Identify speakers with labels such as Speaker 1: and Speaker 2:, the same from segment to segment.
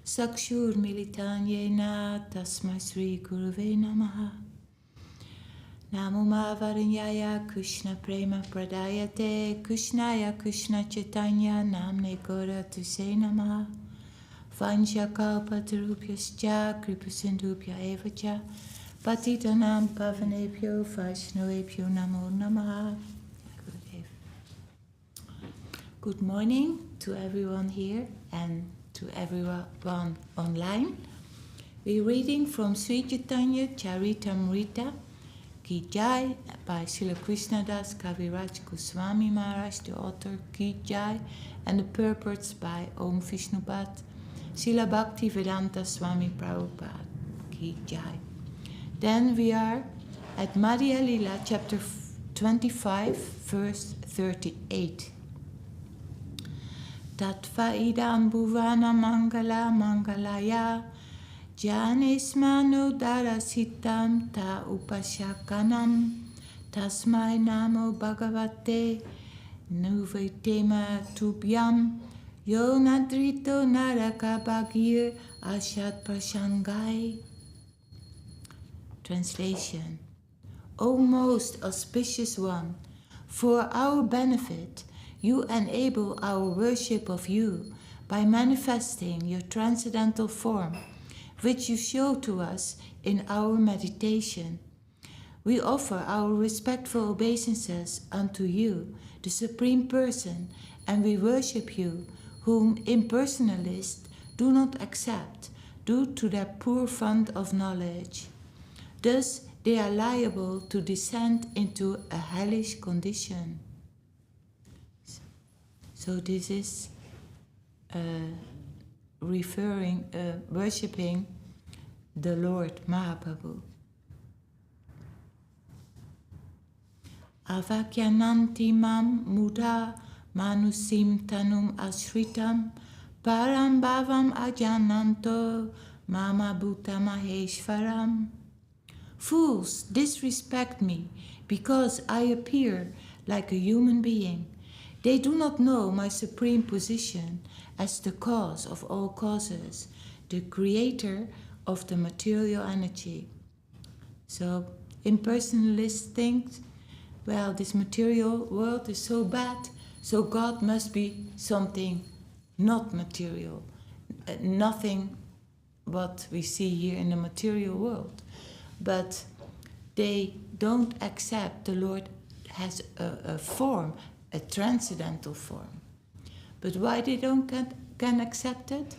Speaker 1: Sakshurmilitan yena tasmai Śrī Gurave namaha. Namo Varanyaya Krishna Prema Pradayate Krishnaya Krishna Chaitanya Namne Gora Tuse Namaha. Vanchakalpatarubhyascha Kripasindubhya Evacha Patitanam Pavanebhyo Vaiṣṇavebhyo Namo Namaha. Good morning to everyone here and to everyone online. We're reading from Śrī Caitanya-caritāmṛta Ki Jai by Srila Krishnadas Kaviraj Goswami Maharaj, the author, Ki Jai, and the purports by Om Vishnupad, Srila Bhakti Vedanta Swami Prabhupada, Ki Jai. Then we are at Madhya-līlā, chapter 25, verse 38. Tattva idam bhuvana mangala mangalaya janesmano darasitam ta upashakanam tasmai namo bhagavate nuvetema tubhyam yo nadrito narakabhagir ashat prashangai. Translation. O most auspicious one, for our benefit, you enable our worship of you by manifesting your transcendental form, which you show to us in our meditation. We offer our respectful obeisances unto you, the Supreme Person, and we worship you, whom impersonalists do not accept due to their poor fund of knowledge. Thus, they are liable to descend into a hellish condition. So this is worshipping the Lord Mahaprabhu. Avakyananti mam muda manusim tanum ashritam param bhavam ajananto mama bhuta maheshvaram. Fools disrespect me because I appear like a human being. They do not know my supreme position as the cause of all causes, the creator of the material energy. So impersonalists think, well, this material world is so bad, so God must be something not material, nothing what we see here in the material world. But they don't accept the Lord has a form, a transcendental form. But why they can accept it?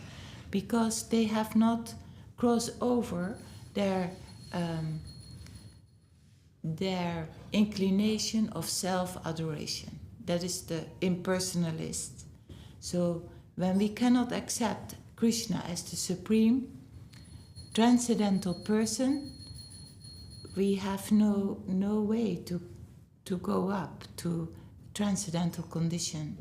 Speaker 1: Because they have not crossed over their inclination of self-adoration. That is the impersonalist. So when we cannot accept Krishna as the supreme transcendental person, we have no way to go up to transcendental condition.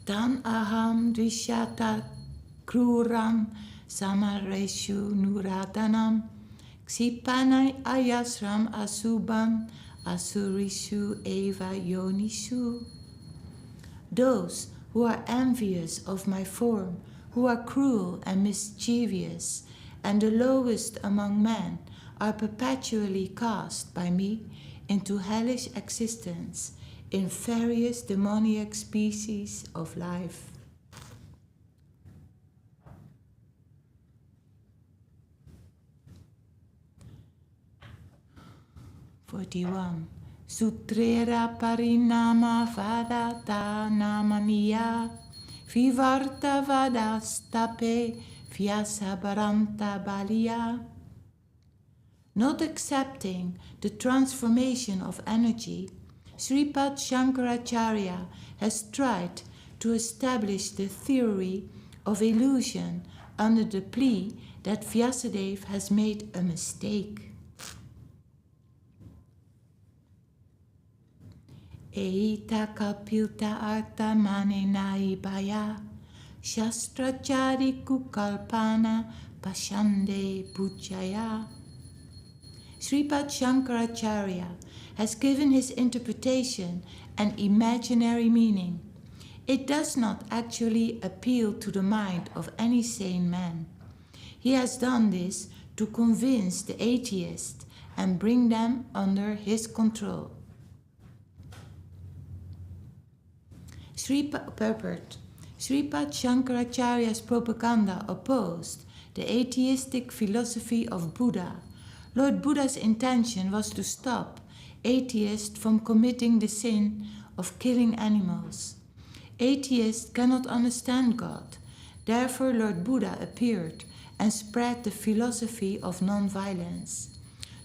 Speaker 1: Tan aham dvishyata kruram samareshu nuradanam ksipanai ayasram asubam asurishu eva yonishu. Those who are envious of my form, who are cruel and mischievous, and the lowest among men, are perpetually cast by me into hellish existence in various demoniac species of life. (41) Sutrera parinama vadata namaniya vivarta vadastape vyasabaranta baliya. Not accepting the transformation of energy, Śrīpad Shankaracharya has tried to establish the theory of illusion under the plea that Vyasadeva has made a mistake. Eita kalpilta arta mane naibaya shastrachari kukalpana pashande pujaya. Śrīpad Shankaracharya has given his interpretation an imaginary meaning. It does not actually appeal to the mind of any sane man. He has done this to convince the atheists and bring them under his control. Sripad Shankaracharya's propaganda opposed the atheistic philosophy of Buddha. Lord Buddha's intention was to stop atheists from committing the sin of killing animals. Atheists cannot understand God. Therefore, Lord Buddha appeared and spread the philosophy of non-violence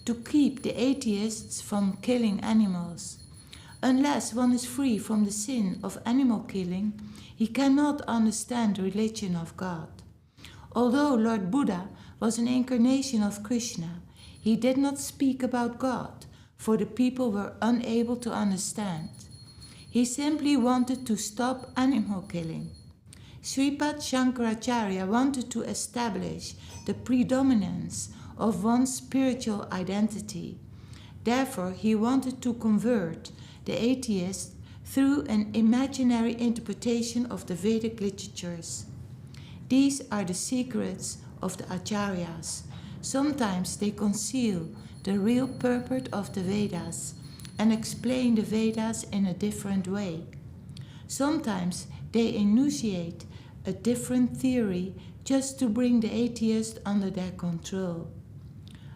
Speaker 1: to keep the atheists from killing animals. Unless one is free from the sin of animal killing, he cannot understand the religion of God. Although Lord Buddha was an incarnation of Krishna, he did not speak about God, for the people were unable to understand. He simply wanted to stop animal killing. Sripad Shankaracharya wanted to establish the predominance of one's spiritual identity. Therefore, he wanted to convert the atheists through an imaginary interpretation of the Vedic literatures. These are the secrets of the Acharyas. Sometimes they conceal the real purport of the Vedas and explain the Vedas in a different way. Sometimes they enunciate a different theory just to bring the atheist under their control.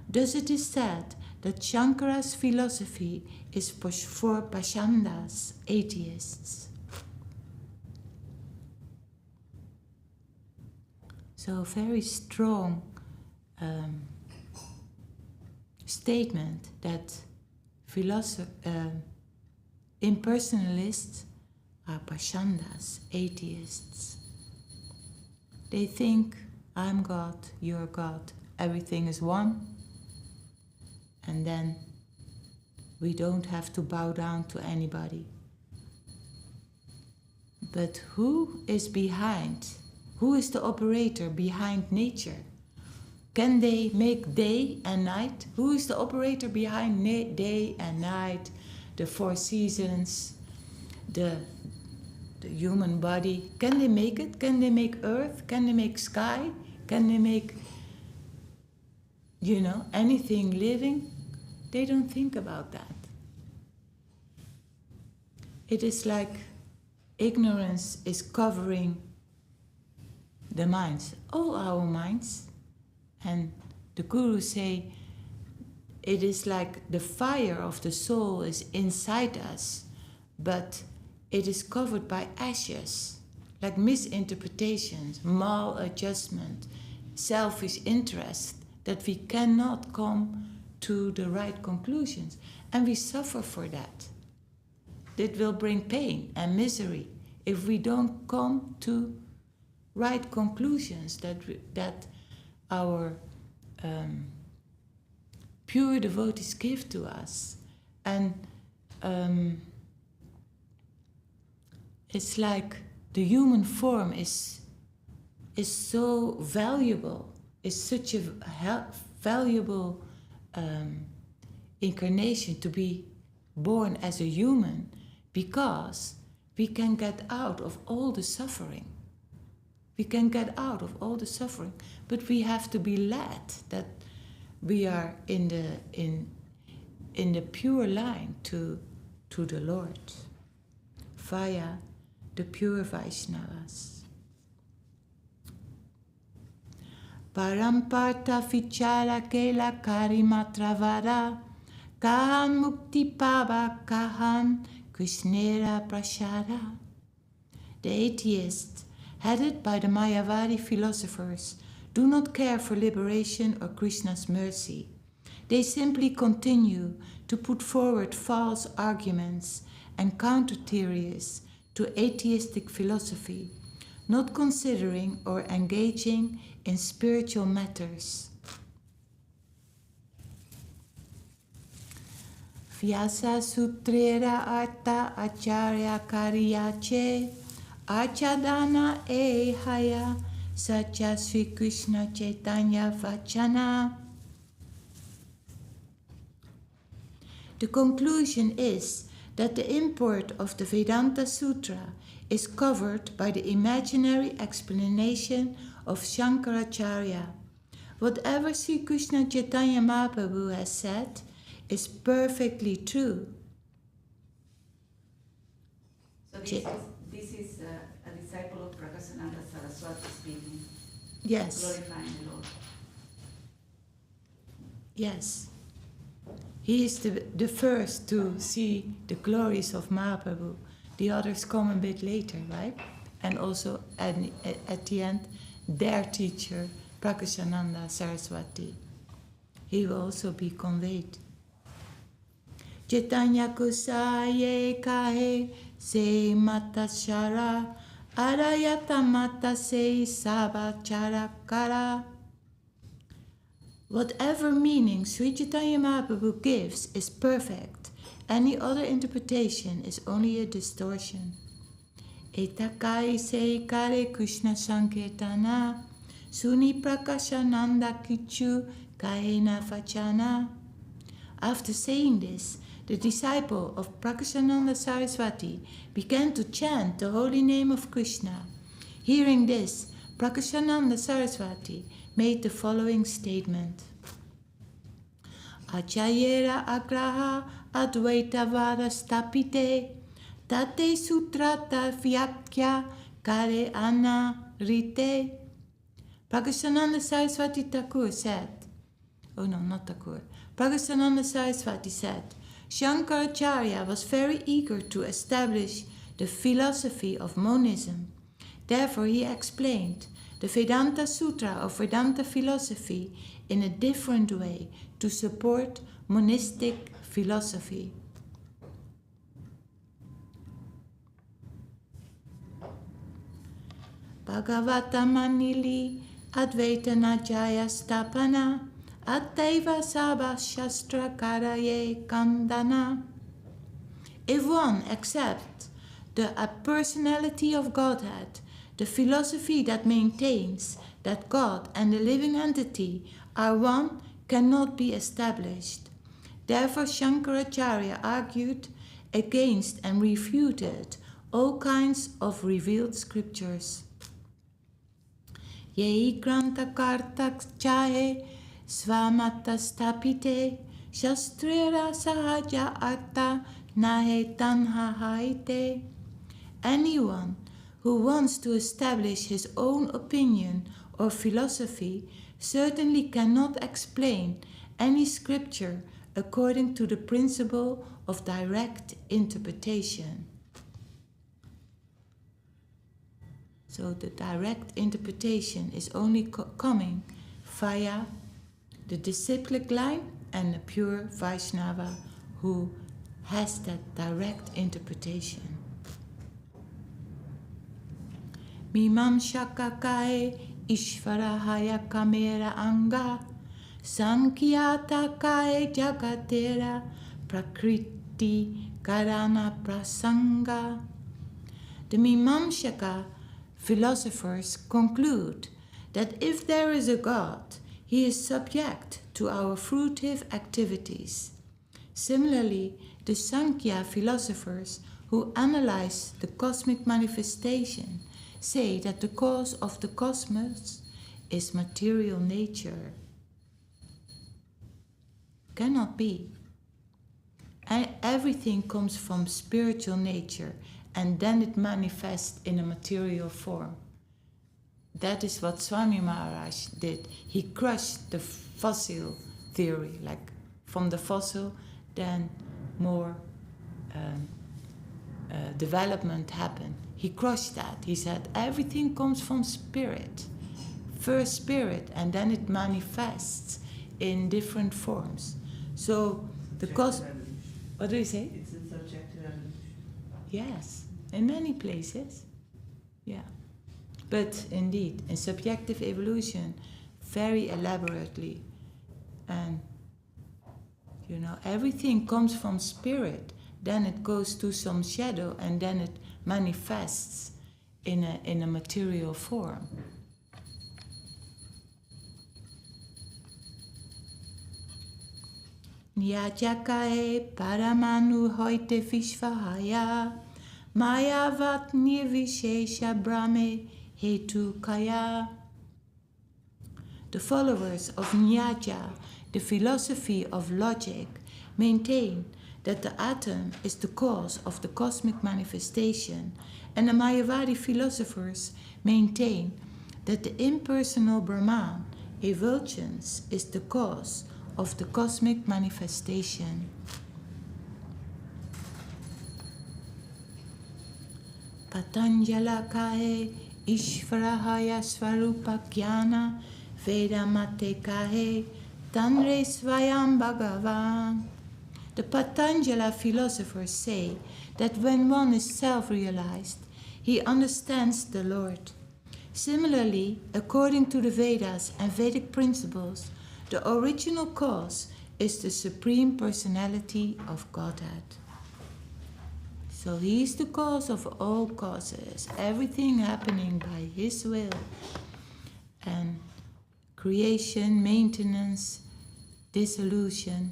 Speaker 1: Thus it is said that Shankara's philosophy is for Pashandas, atheists. So a very strong statement that impersonalists are Pashandas, atheists. They think, I'm God, you're God, everything is one, and then we don't have to bow down to anybody. But who is behind? Who is the operator behind nature? Can they make day and night? Who is the operator behind day and night, the four seasons, the human body? Can they make it? Can they make earth? Can they make sky? Can they make, anything living? They don't think about that. It is like ignorance is covering the minds, all our minds. And the gurus say it is like the fire of the soul is inside us, but it is covered by ashes, like misinterpretations, maladjustment, selfish interest, that we cannot come to the right conclusions. And we suffer for that. It will bring pain and misery if we don't come to right conclusions that our pure devotees give to us. And it's like the human form is so valuable, is such a valuable incarnation to be born as a human, because we can get out of all the suffering. We can get out of all the suffering, but we have to be led that we are in the pure line to the Lord via the pure Vaiṣṇavas. Paramparta vichara kela karimatravara kahan mukti pava kahan krishnera prashara. The atheists, headed by the Mayavadi philosophers, do not care for liberation or Krishna's mercy. They simply continue to put forward false arguments and counter-theories to atheistic philosophy, not considering or engaging in spiritual matters. Vyasa sutrera arta acharya kariyache Achadana ehaya Sacha Śrī Caitanya vachana. The conclusion is that the import of the Vedanta Sutra is covered by the imaginary explanation of Shankaracharya. Whatever Śrī Caitanya-caritāmṛta has said is perfectly true.
Speaker 2: So this is a disciple of Prakāśānanda Saraswati speaking.
Speaker 1: Yes.
Speaker 2: Glorifying the Lord.
Speaker 1: Yes. He is the first to see the glories of Mahaprabhu. The others come a bit later, right? And also at the end, their teacher, Prakāśānanda Saraswati. He will also be conveyed. Caitanya kusaye kahe se mata shara arayata mata se sabachara kara. Whatever meaning Śrī Caitanya Mahaprabhu gives is perfect. Any other interpretation is only a distortion. Etakai se kare Krishna Sankirtana suni Prakāśānanda kichu kahena vachana. After saying this, the disciple of Prakāśānanda Saraswati began to chant the holy name of Krishna. Hearing this, Prakāśānanda Saraswati made the following statement. Acayera agraha advaita varastapite tate sutrata vyakya kare ana rite. Prakāśānanda Saraswati Thakur said, Prakāśānanda Saraswati said, Shankaracharya was very eager to establish the philosophy of monism. Therefore he explained the Vedanta Sutra of Vedanta philosophy in a different way to support monistic philosophy. Bhagavata Manili Advaita Najaya Stapana Attaiva Sabha Shastra Karaye Kandana. If one accepts the personality of Godhead, the philosophy that maintains that God and the living entity are one cannot be established. Therefore Shankaracharya argued against and refuted all kinds of revealed scriptures. Yei granta kartak chahe svamata stapite shastrera sahaja arta nahe tanha haite. Anyone who wants to establish his own opinion or philosophy certainly cannot explain any scripture according to the principle of direct interpretation. So the direct interpretation is only coming via the disciplic line and the pure Vaiṣṇava who has that direct interpretation. Mimam shakakae ishvarahaya kamera anga sankyata kae jagatera prakriti karana prasanga. The Mimamsaka philosophers conclude that if there is a God, he is subject to our fruitive activities. Similarly, the Sankhya philosophers who analyze the cosmic manifestation say that the cause of the cosmos is material nature. Cannot be. Everything comes from spiritual nature and then it manifests in a material form. That is what Swami Maharaj did. He crushed the fossil theory, like from the fossil, then more development happened. He crushed that. He said everything comes from spirit. First spirit, and then it manifests in different forms. So the what do you say?
Speaker 3: It's a subjective evolution.
Speaker 1: Yes, in many places. Yeah. But indeed, in subjective evolution, very elaborately. And, everything comes from spirit. Then it goes to some shadow, and then it manifests in a material form. Nyajakae paramanu hoite vishvahaya Mayavat nirvishesha brahme hetu kaya. The followers of Nyaya, the philosophy of logic, maintain that the atom is the cause of the cosmic manifestation, and the Mayavadi philosophers maintain that the impersonal Brahman, effulgence, is the cause of the cosmic manifestation. Patanjala kahe Ishvarahaya Svarupa Jnana Vedamate kahe Tanre Svayam Bhagavan. The Patanjala philosophers say that when one is self-realized, he understands the Lord. Similarly, according to the Vedas and Vedic principles, the original cause is the Supreme Personality of Godhead. So he is the cause of all causes, everything happening by his will, and creation, maintenance, dissolution,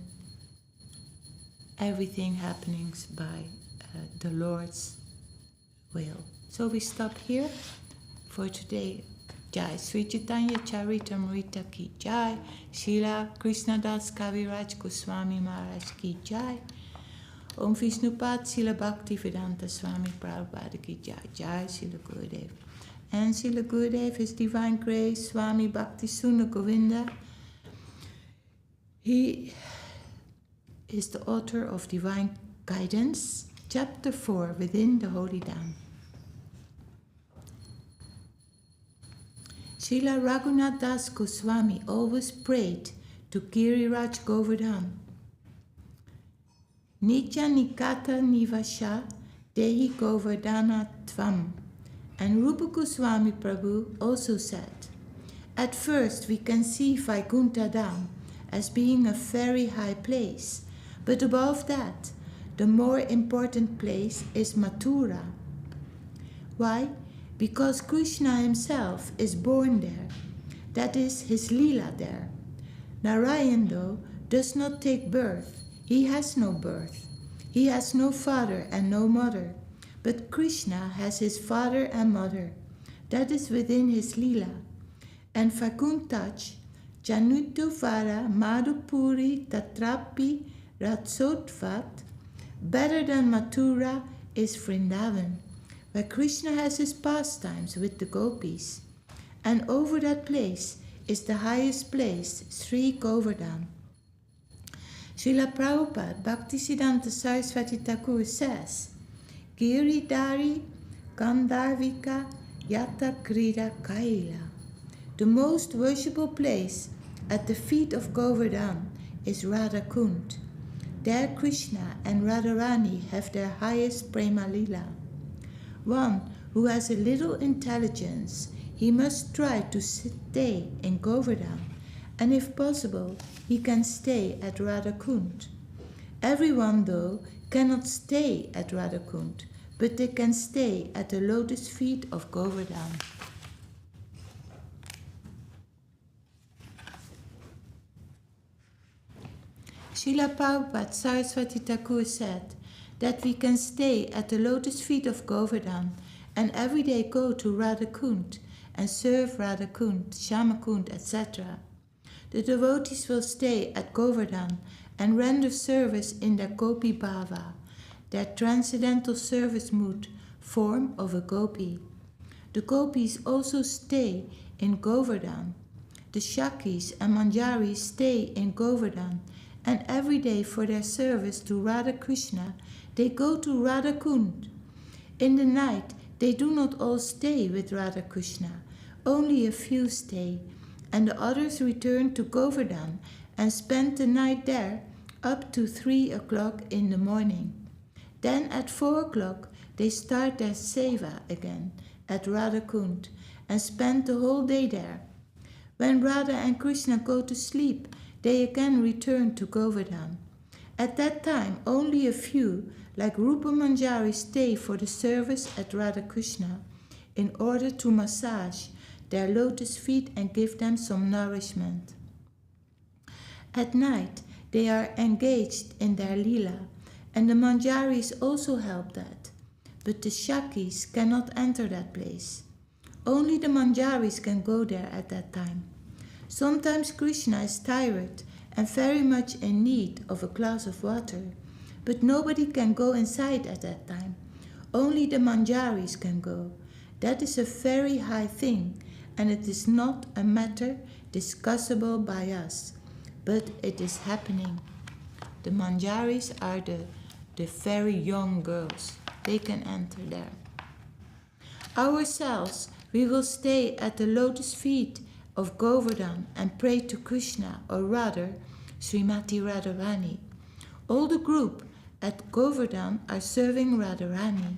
Speaker 1: everything happening by the Lord's will. So we stop here for today. Jai Śrī Caitanya-caritāmṛta ki jai, Srila Krishnadas Kaviraj Goswami Maharaj ki jai, Om Vishnupad Srila Bhakti Vedanta Swami Prabhupada ki jai, Jai Srila Gurudev. And Srila Gurudev, His Divine Grace, Swami Bhakti Sundar Govinda, he is the author of Divine Guidance, Chapter 4, within the Holy Dhām. Srila Raghunath Das Goswami always prayed to Giriraj Govardhan. Nitya Nikata Nivasha Dehi Govardhana Tvam. And Rupa Goswami Prabhu also said, at first we can see Vaikuntha Dhām as being a very high place, but above that, the more important place is Mathura. Why? Because Krishna himself is born there. That is his Leela there. Narayan, though, does not take birth. He has no birth. He has no father and no mother. But Krishna has his father and mother. That is within his Leela. And Vaikuntach, Janutuvara Madhupuri Tatrapi Ratsotvat, better than Mathura is Vrindavan, where Krishna has his pastimes with the gopis. And over that place is the highest place, Śrī Govardhan. Srila Prabhupada Bhaktisiddhanta Saraswati Thakur says, Giridhari Gandharvika Yata Krida Kaila. The most worshipable place at the feet of Govardhan is Radha Kund. There Krishna and Radharani have their highest prema lila. One who has a little intelligence, he must try to stay in Govardhan, and if possible, he can stay at Radha Kund. Everyone, though, cannot stay at Radha Kund, but they can stay at the lotus feet of Govardhan. Srila Prabhupada Saraswati Thakur said that we can stay at the lotus feet of Govardhan and every day go to Radha Kund and serve Radha Kund, Shama Kund, etc. The devotees will stay at Govardhan and render service in their Gopi Bhava, their transcendental service mood, form of a Gopi. The Gopis also stay in Govardhan. The Shakis and Manjaris stay in Govardhan, and every day for their service to Radha Krishna, they go to Radha Kund. In the night, they do not all stay with Radha Krishna, only a few stay, and the others return to Govardhan and spend the night there up to 3 o'clock in the morning. Then at 4 o'clock, they start their seva again at Radha Kund and spend the whole day there. When Radha and Krishna go to sleep, they again return to Govardhan. At that time, only a few, like Rupa Manjari, stay for the service at Radha Krishna in order to massage their lotus feet and give them some nourishment. At night, they are engaged in their lila, and the Manjaris also help that. but the Shakis cannot enter that place. Only the Manjaris can go there at that time. Sometimes Krishna is tired and very much in need of a glass of water, but nobody can go inside at that time. Only the Manjaris can go. That is a very high thing, and it is not a matter discussable by us, but it is happening. The Manjaris are the very young girls. They can enter there. Ourselves, we will stay at the lotus feet of Govardhan and pray to Krishna, or rather, Srimati Radharani. All the group at Govardhan are serving Radharani.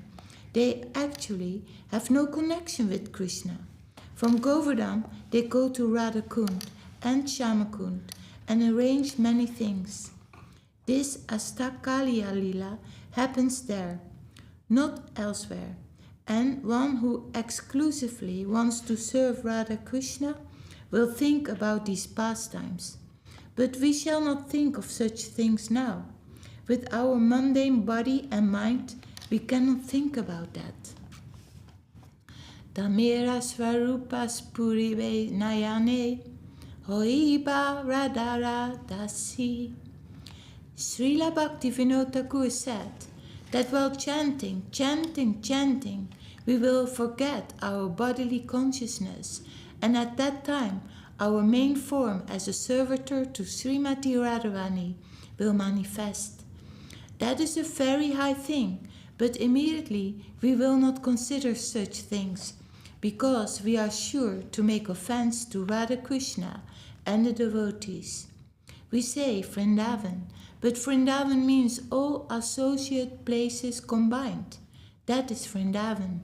Speaker 1: They actually have no connection with Krishna. From Govardhan, they go to Radhakund and Shyamakund and arrange many things. This Astakaliya-līlā happens there, not elsewhere. And one who exclusively wants to serve Radha Krishna will think about these pastimes. But we shall not think of such things now. With our mundane body and mind, we cannot think about that. Tamera Svarupa Spurive Nayane Hoiba Radhara Dasi. Srila Bhakti Vinod Thakur said that while chanting, we will forget our bodily consciousness, and at that time our main form as a servitor to Srimati Radharani will manifest. That is a very high thing, but immediately we will not consider such things, because we are sure to make offense to Radha Krishna and the devotees. We say Vrindavan, but Vrindavan means all associate places combined. That is Vrindavan.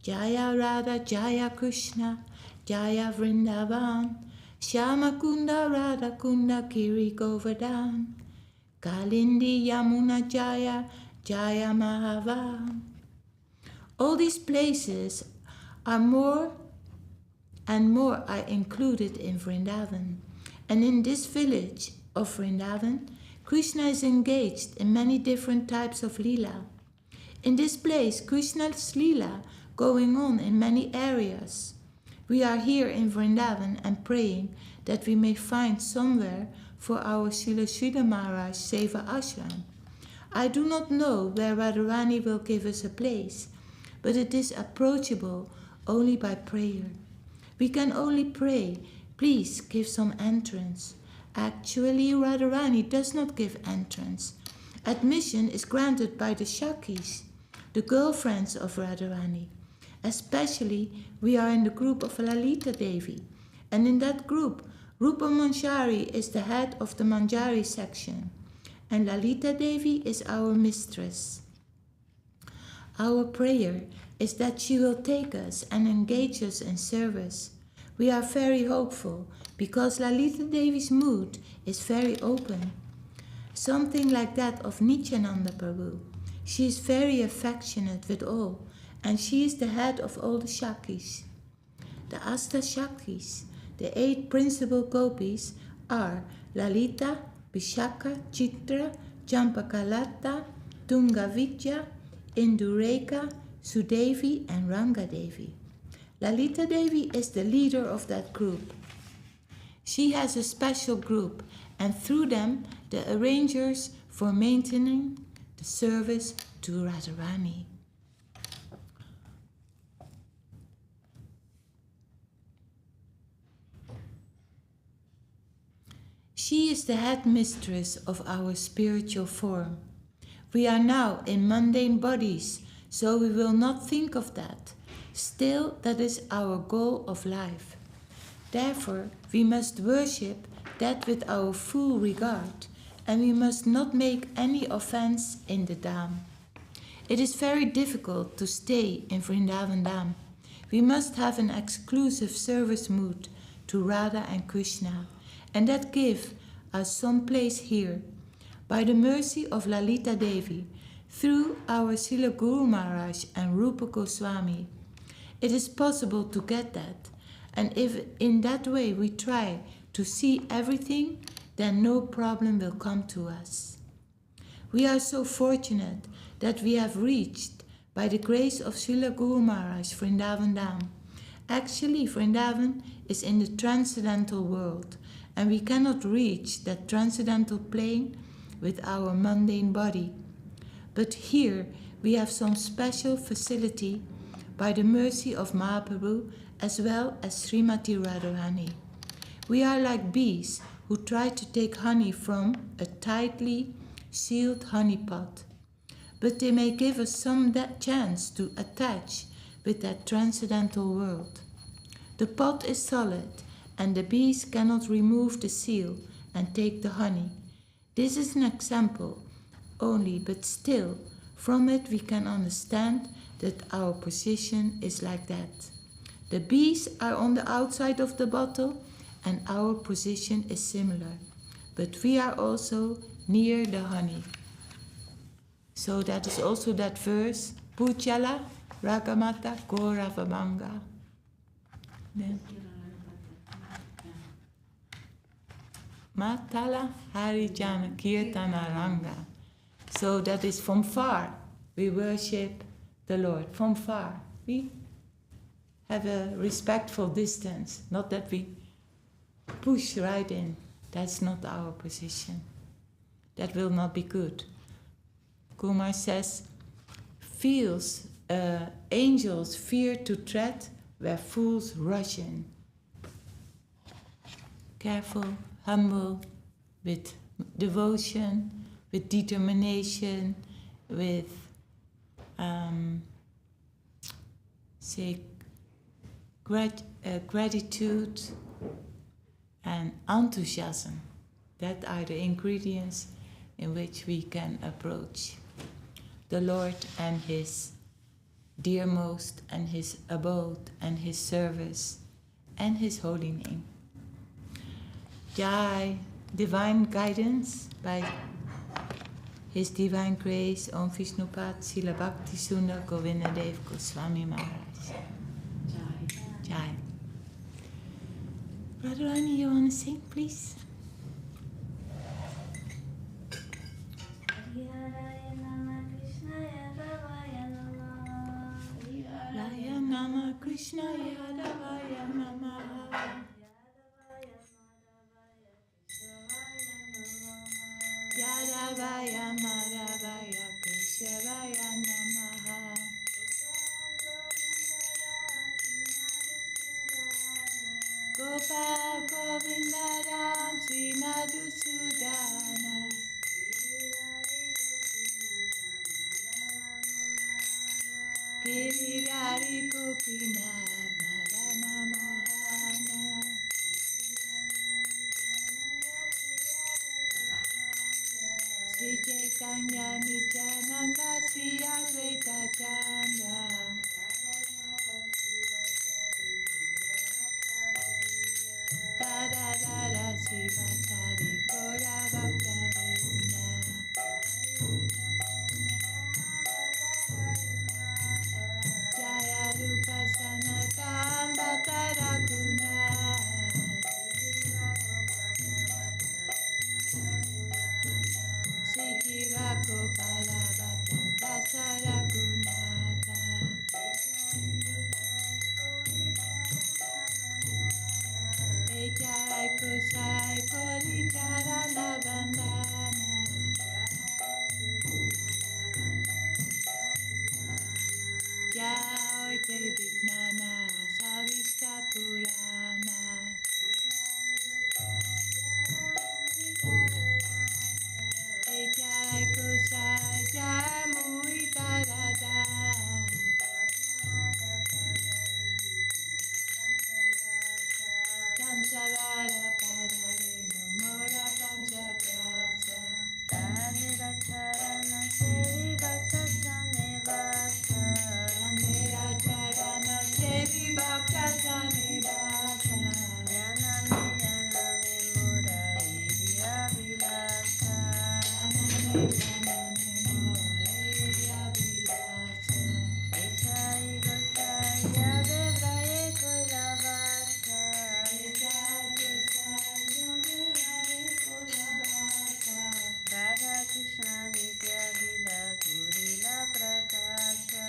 Speaker 1: Jaya Radha, Jaya Krishna, Jaya Vrindavan, Shyama Kunda, Radha Kunda, Giri Govardhan, Kalindi Yamuna Jaya, Jaya Mahavan. All these places are more and more are included in Vrindavan. And in this village of Vrindavan, Krishna is engaged in many different types of Leela. In this place, Krishna's Leela going on in many areas. We are here in Vrindavan and praying that we may find somewhere for our Srila Maharaj Seva Ashram. I do not know where Radharani will give us a place, but it is approachable only by prayer. We can only pray, please give some entrance. Actually, Radharani does not give entrance. Admission is granted by the Shakis, the girlfriends of Radharani. Especially, we are in the group of Lalita Devi, and in that group, Rupa Manjari is the head of the Manjari section, and Lalita Devi is our mistress. Our prayer is that she will take us and engage us in service. We are very hopeful, because Lalita Devi's mood is very open. Something like that of Nityananda Prabhu. She is very affectionate with all, and she is the head of all the Shakis. The Asta Shakis, the 8 principal gopis, are Lalita, Vishaka, Chitra, Champakalata, Tungavidya, Indureka, Sudevi, and Rangadevi. Lalita Devi is the leader of that group. She has a special group, and through them, the arrangers for maintaining the service to Radharani. She is the head mistress of our spiritual form. We are now in mundane bodies, so we will not think of that. Still, that is our goal of life. Therefore, we must worship that with our full regard, and we must not make any offense in the Dhām. It is very difficult to stay in Vrindavan Dhām. We must have an exclusive service mood to Radha and Krishna, and that give us some place here. By the mercy of Lalita Devi, through our Srila Guru Maharaj and Rupa Goswami, it is possible to get that. And if in that way we try to see everything, then no problem will come to us. We are so fortunate that we have reached by the grace of Srila Guru Maharaj, Vrindavan Dhām. Actually, Vrindavan is in the transcendental world, and we cannot reach that transcendental plane with our mundane body. But here we have some special facility by the mercy of Mahaprabhu as well as Srimati Radharani. We are like bees who try to take honey from a tightly sealed honey pot, but they may give us some chance to attach with that transcendental world. The pot is solid, and the bees cannot remove the seal and take the honey. This is an example only, but still, from it we can understand that our position is like that. The bees are on the outside of the bottle, and our position is similar, but we are also near the honey. So that is also that verse, Pujala Ragamata Goravamanga. Matala Harijana Kirtana Ranga. So that is from far we worship the Lord. From far we have a respectful distance, not that we push right in. That's not our position. That will not be good. Kumar says, angels fear to tread where fools rush in. Careful, humble, with devotion, with determination, with gratitude and enthusiasm. That are the ingredients in which we can approach the Lord and His dearmost and His abode and His service and His holy name. Jai, divine guidance by His divine grace, Om Vishnupad, Srila Bhakti Sundar, Govinda Dev-Goswami Maharaj. Jai. Jai. Brother Rani, you want to sing, please? Raya Nama Krishna Yadavaya Namaha. Yadavaya Madhavaya Keshavaya Namaha. Gopal Govinda Dhām Sri Madhusudana. Girirari Gopinath Madana Mohana. Śrī Caitanya-caritāmṛta Madhya-līlā. Dasi Vasari Kora Bhakta-vrinda. Jaya Rupa Sanatan Bhattara Guna. Sikira Gopala Bhatta Dasara Gunata. Jai Kusai Kori Charana Bandana. Jai Te Vignana Savista Purana. Jai Kusai Jai Muitarada. Kansavara Padare Numora Panchaprasa. Tanira Charana Sevi Bhakta Sanevasa. Tanira Charana Sevi Bhakta Sanevasa. Janame Janame Murariya Vilasa. Janame Janame Murariya Vilasa. Echai Gosai Yave Vraye Koilavasa. Radha Krishna Nitya Lila Gurila Prakasha.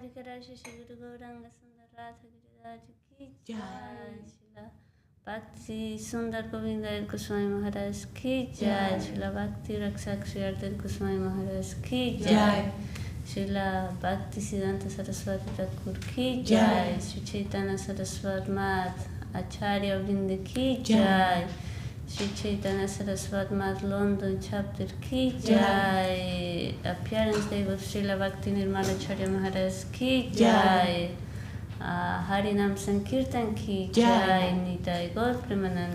Speaker 3: Radhikarashi Shri Guru Gauranga Sundar Radha Giriraj ki jai. Srila Bhakti Sundar Govinda Dev-Goswami Maharaj ki jai. Srila Bhakti Rakshak Shri Dev-Goswami Maharaj ki jai. Srila Bhakti Siddhanta Saraswati Thakur ki jai. Śrī Caitanya-caritāmṛta Acharya Vrinda ki jai. Śrī Caitanya-caritāmṛta London chapter ki jai. Appearance Day of Srila Bhakti Nirmala Maharaj ki jai. Harinam Sankirtan ki jai. Nitai Gaur Premanand.